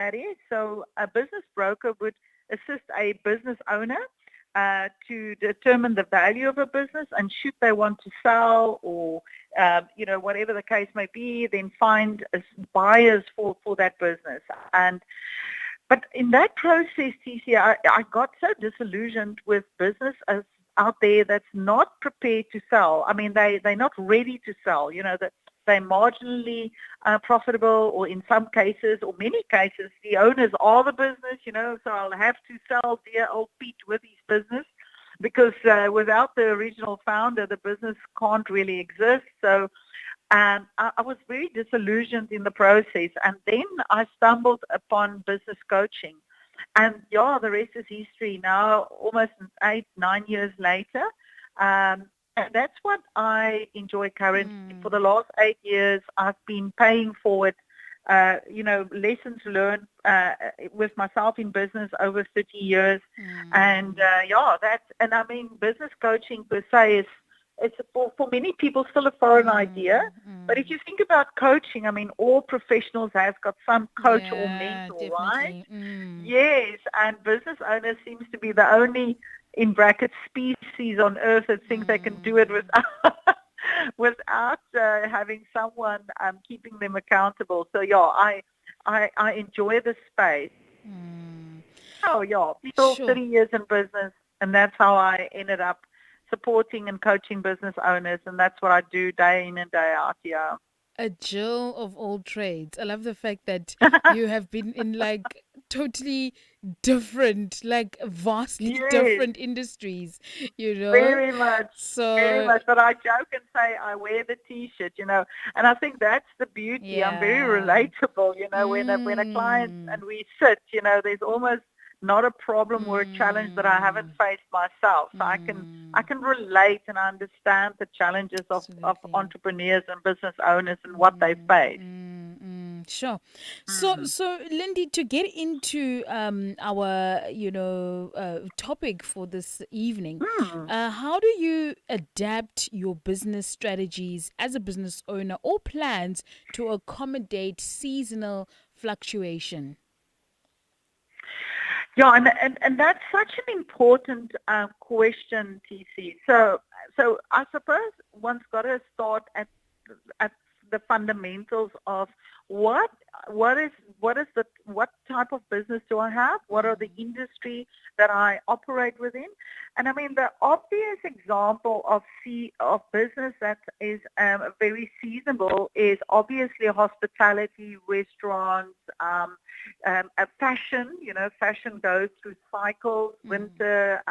that is. So a business broker would assist a business owner to determine the value of a business, and should they want to sell or, whatever the case may be, then find buyers for that business. But in that process, TC, I got so disillusioned with business out there that's not prepared to sell. I mean, they're not ready to sell. That they're marginally profitable, or in some cases, or many cases, the owners are the business. So I'll have to sell dear old Pete with his business, because without the original founder, the business can't really exist. So I was very disillusioned in the process, and then I stumbled upon business coaching. And the rest is history now, almost 8-9 years later. And that's what I enjoy currently. For the last 8 years, I've been paying forward, lessons learned with myself in business over 30 years. And I mean, business coaching per se it's for many people still a foreign idea. But if you think about coaching, I mean, all professionals have got some coach or mentor, right? Yes, and business owners seems to be the only, in brackets, species on earth that think they can do it without having someone keeping them accountable. So I enjoy the space. Oh yeah, still 30 years in business, and that's how I ended up supporting and coaching business owners, and that's what I do day in and day out. Yeah. A Jill of all trades. I love the fact that you have been in like totally different, like vastly Yes, different industries, you know? very much, very So, much. But I joke and say I wear the T-shirt, and I think that's the beauty. I'm very yeah. relatable, when a client and we sit, there's almost not a problem or a challenge that I haven't Mm, faced myself. So I can relate and understand the challenges of absolutely. entrepreneurs and business owners and what they face. Sure. So, Mm. so Lindy, to get into our, topic for this evening, Mm. how do you adapt your business strategies as a business owner or plans to accommodate seasonal fluctuation? Yeah, and that's such an important question, TC. So I suppose one's got to start at the fundamentals of what what is what type of business do I have? What are the industry that I operate within? And I mean, the obvious example of business that is very seasonable is obviously hospitality, restaurants, fashion. Fashion goes through cycles: winter,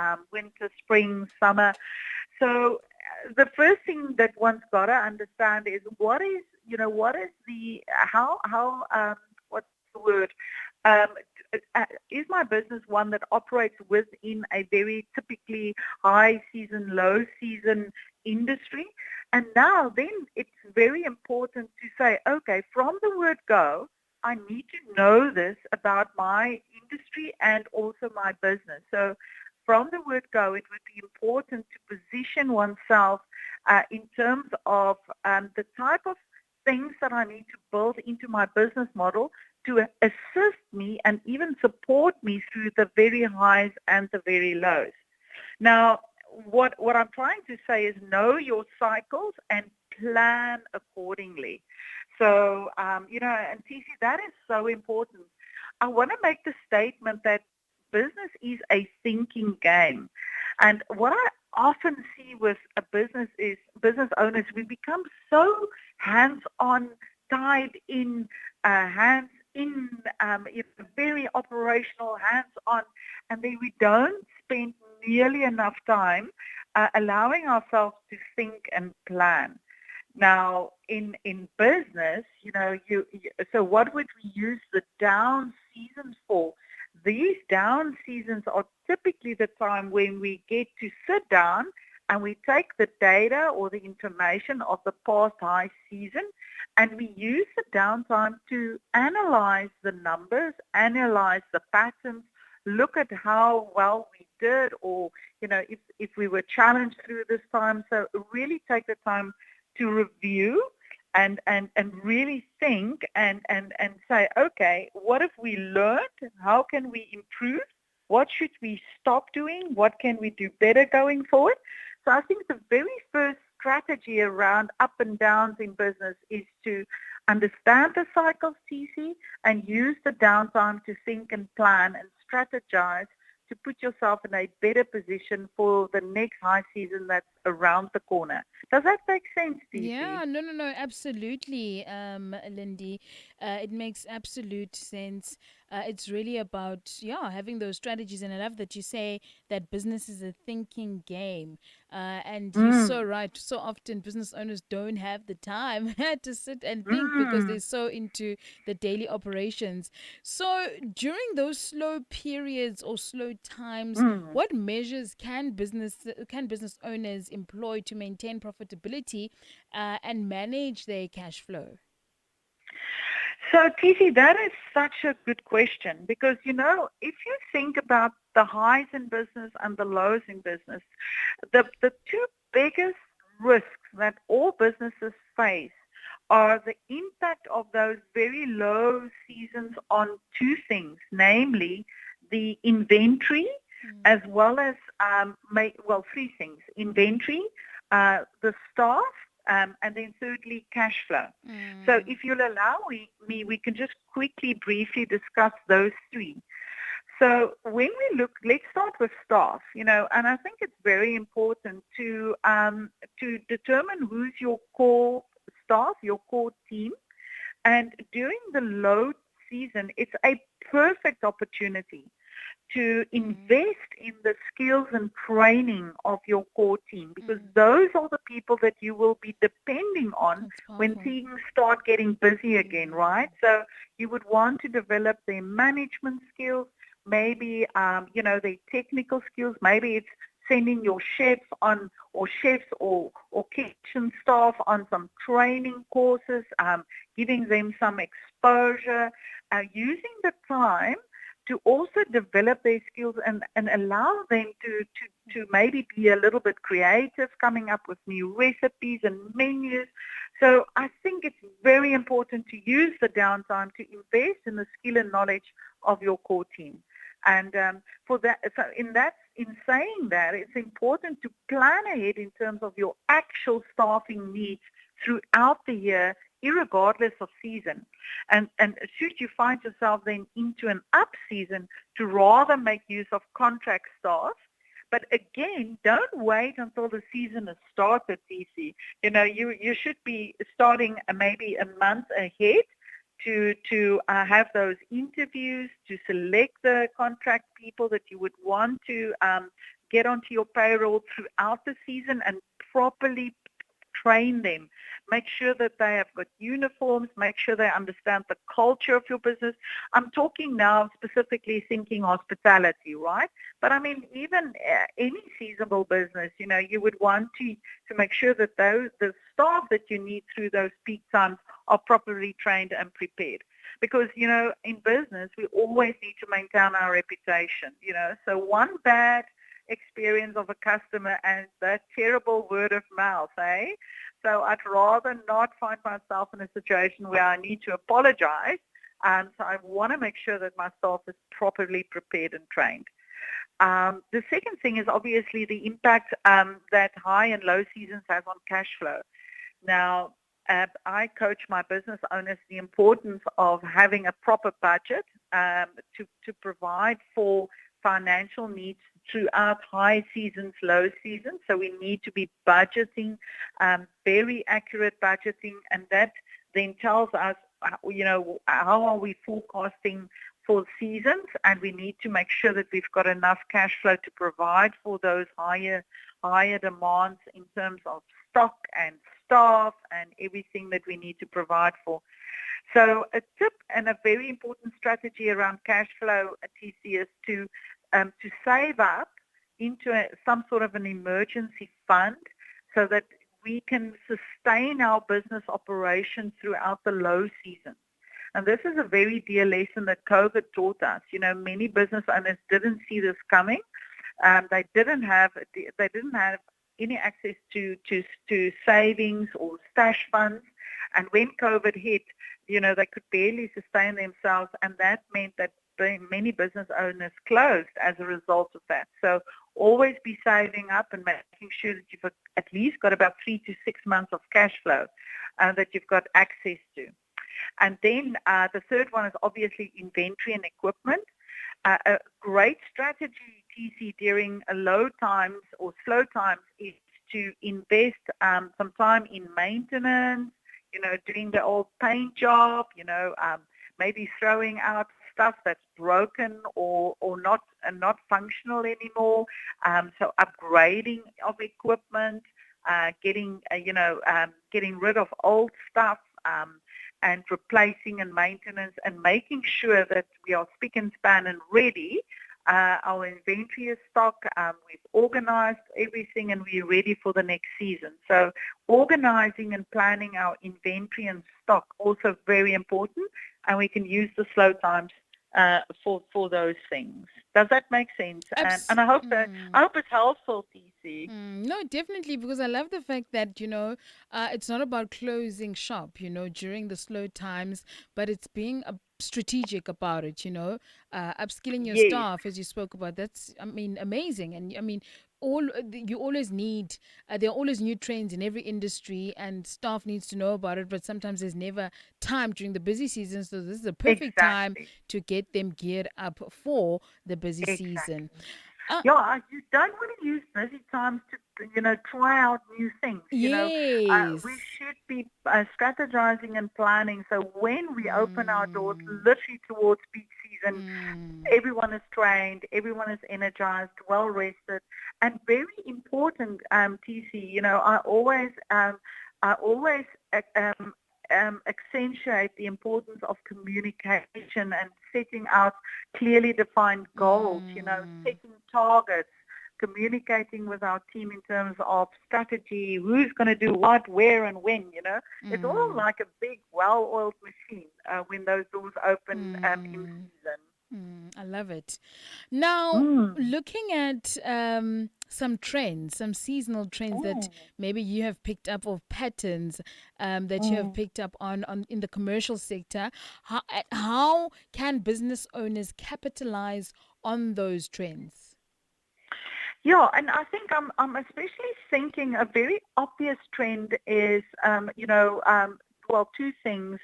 spring, summer. So the first thing that one's got to understand is what is the how what's the word? Um, is my business one that operates within a very typically high season, low season industry? And now then it's very important to say, okay, from the word go, I need to know this about my industry and also my business. So from the word go, it would be important to position oneself in terms of the type of things that I need to build into my business model to assist me and even support me through the very highs and the very lows. Now, what I'm trying to say is know your cycles and plan accordingly. So, and TC, that is so important. I want to make the statement that business is a thinking game. And what I often see with a business is business owners, we become so hands-on, tied in, hands in, very operational, hands-on, and then we don't spend nearly enough time allowing ourselves to think and plan. Now, in business, so what would we use the down seasons for? These down seasons are typically the time when we get to sit down and we take the data or the information of the past high season and we use the downtime to analyze the numbers, analyze the patterns, look at how well we did, or if we were challenged through this time. So really take the time to review and really think and say, okay, what have we learned? How can we improve? What should we stop doing? What can we do better going forward? So I think the very first strategy around up and downs in business is to understand the cycles, TC, and use the downtime to think and plan and strategize to put yourself in a better position for the next high season that's around the corner. Does that make sense, TC? Yeah, no, absolutely, Lindy. It makes absolute sense. It's really about, yeah, having those strategies. And I love that you say that business is a thinking game. And you're so Mm, right. So often business owners don't have the time to sit and think because they're mm, so into the daily operations. So during those slow periods or slow times, mm. what measures can business owners employ to maintain profitability and manage their cash flow? So, TC, that is such a good question because, if you think about the highs in business and the lows in business, the two biggest risks that all businesses face are the impact of those very low seasons on two things, namely the inventory as well as, three things, inventory, the staff, and then thirdly, cash flow. So Mm, if you'll allow me, we can just quickly, briefly discuss those three. So when we look, let's start with staff, and I think it's very important to determine who's your core staff, your core team. And during the low season, it's a perfect opportunity to mm, invest in the skills and training of your core team because mm. those are the people that you will be depending on That's when powerful. things start getting busy again, right? Mm, So you would want to develop their management skills, maybe, their technical skills. Maybe it's sending your chefs or kitchen staff on some training courses, giving them some exposure, using the time to also develop their skills and allow them to maybe be a little bit creative, coming up with new recipes and menus. So I think it's very important to use the downtime to invest in the skill and knowledge of your core team. And for that, so in saying that, it's important to plan ahead in terms of your actual staffing needs throughout the year, irregardless of season. And should you find yourself then into an up season, to rather make use of contract staff. But again, don't wait until the season has started, TC. You should be starting maybe a month ahead to have those interviews, to select the contract people that you would want to get onto your payroll throughout the season and properly train them. Make sure that they have got uniforms. Make sure they understand the culture of your business. I'm talking now specifically thinking hospitality, right? But I mean, even any seasonal business, you would want to make sure that the staff that you need through those peak times are properly trained and prepared. Because, in business, we always need to maintain our reputation. So one bad experience of a customer and that terrible word of mouth, eh? So I'd rather not find myself in a situation where I need to apologize. So I want to make sure that my staff is properly prepared and trained. The second thing is obviously the impact that high and low seasons has on cash flow. Now, I coach my business owners the importance of having a proper budget to provide for financial needs throughout high seasons, low seasons. So we need to be budgeting, very accurate budgeting, and that then tells us, how are we forecasting for seasons, and we need to make sure that we've got enough cash flow to provide for those higher demands in terms of stock and staff and everything that we need to provide for. So a tip and a very important strategy around cash flow at TC is to save up into some sort of an emergency fund so that we can sustain our business operations throughout the low seasons. And this is a very dear lesson that COVID taught us. Many business owners didn't see this coming. They didn't have any access to savings or stash funds. And when COVID hit, they could barely sustain themselves, and that meant that many business owners closed as a result of that. So always be saving up and making sure that you've at least got about 3 to 6 months of cash flow that you've got access to. And then the third one is obviously inventory and equipment. A great strategy, TC, during low times or slow times is to invest some time in maintenance, doing the old paint job, maybe throwing out stuff that's broken or not functional anymore. So upgrading of equipment, getting rid of old stuff, and replacing and maintenance, and making sure that we are spick and span and ready. Our inventory is stocked. We've organized everything, and we're ready for the next season. So organizing and planning our inventory and stock also very important, and we can use the slow times for those things. Does that make sense? And I hope it's helpful, TC. No, definitely, because I love the fact that, it's not about closing shop, during the slow times, but it's being strategic about it, upskilling your Yes, staff, as you spoke about. That's, amazing. And you always need, there are always new trends in every industry, and staff needs to know about it, but sometimes there's never time during the busy season. So this is a perfect time exactly. to get them geared up for the busy season. Exactly. Uh, Yeah, you don't want to use busy times to, try out new things. We yes. should be strategizing and planning. So when we open our doors, Mm, literally towards peak season, mm, everyone is trained, everyone is energized, well rested, and very important, TC. I always accentuate the importance of communication and setting out clearly defined goals. mm, Setting targets, communicating with our team in terms of strategy, who's going to do what, where, and when. It's all mm, like a big, well-oiled machine when those doors open in mm, season. I love it. Now, Mm. looking at some trends, some seasonal trends that Mm. maybe you have picked up, or patterns that you have Mm. picked up on in the commercial sector, how can business owners capitalize on those trends? Yeah, and I think I'm especially thinking a very obvious trend is, well, two things.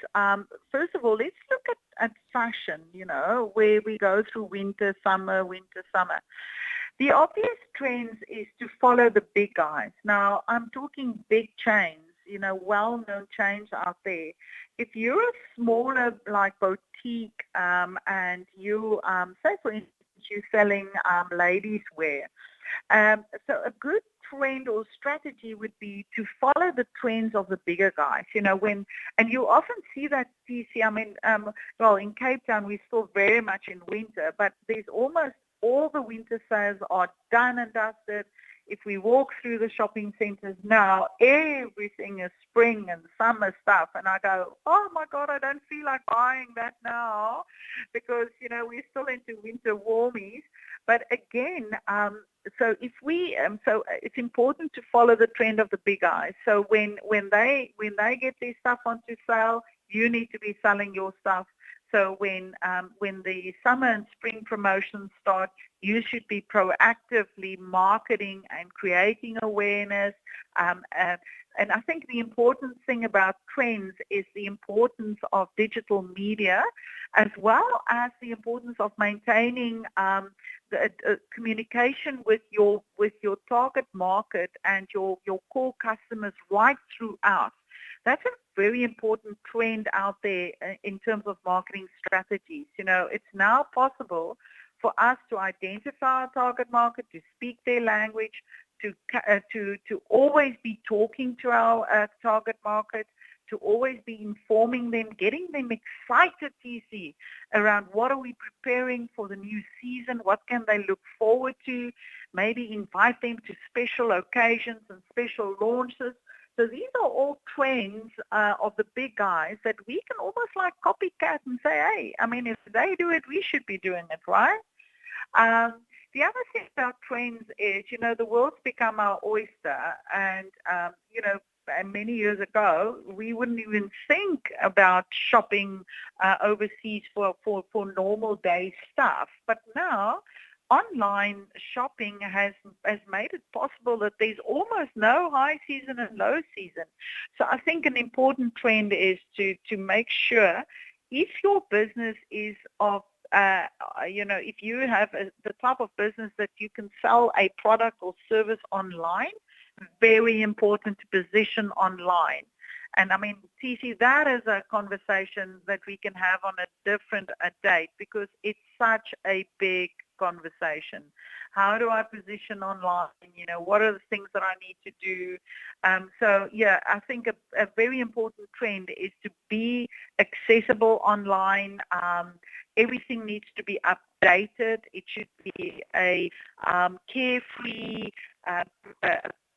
First of all, let's look at fashion, where we go through winter, summer, winter, summer. The obvious trends is to follow the big guys. Now, I'm talking big chains, well-known chains out there. If you're a smaller, like boutique, and you, say for instance, you're selling ladies wear, so a good trend or strategy would be to follow the trends of the bigger guys. And you often see that, TC. I mean, well, in Cape Town, we're still very much in winter, but there's almost all the winter sales are done and dusted. If we walk through the shopping centers now, everything is spring and summer stuff. And I go, oh my God, I don't feel like buying that now because, we're still into winter warmies. But again, so if we, so it's important to follow the trend of the big guys. So when they get their stuff onto sale, you need to be selling your stuff. So when the summer and spring promotions start, you should be proactively marketing and creating awareness. And I think the important thing about trends is the importance of digital media, as well as the importance of maintaining the communication with your target market and your core customers right throughout. That's a very important trend out there in terms of marketing strategies. It's now possible for us to identify our target market, to speak their language, to always be talking to our target market, to always be informing them, getting them excited, TC, around what are we preparing for the new season, what can they look forward to, maybe invite them to special occasions and special launches. So these are all trends of the big guys that we can almost like copycat and say, hey, I mean, if they do it, we should be doing it, right? The other thing about trends is, the world's become our oyster, and, many years ago, we wouldn't even think about shopping overseas for normal day stuff. But now, online shopping has made it possible that there's almost no high season and low season. So I think an important trend is to make sure if your business is of if you have the type of business that you can sell a product or service online, very important to position online. And I mean, TC, that is a conversation that we can have on a different date because it's such a big conversation. How do I position online? What are the things that I need to do? I think a very important trend is to be accessible online. Everything needs to be updated. It should be a carefree,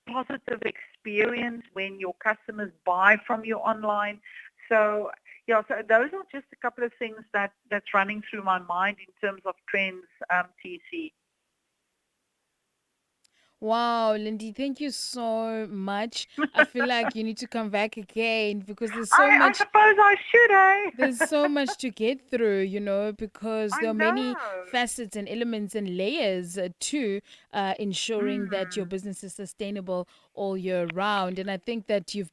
positive experience when your customers buy from you online. So those are just a couple of things that's running through my mind in terms of trends, TC. Wow, Lindie, thank you so much. I feel like you need to come back again because I suppose I should, there's eh? so much to get through, because I there are many know. facets and elements and layers to ensuring that your Mm. business is sustainable all year round. And I think that you've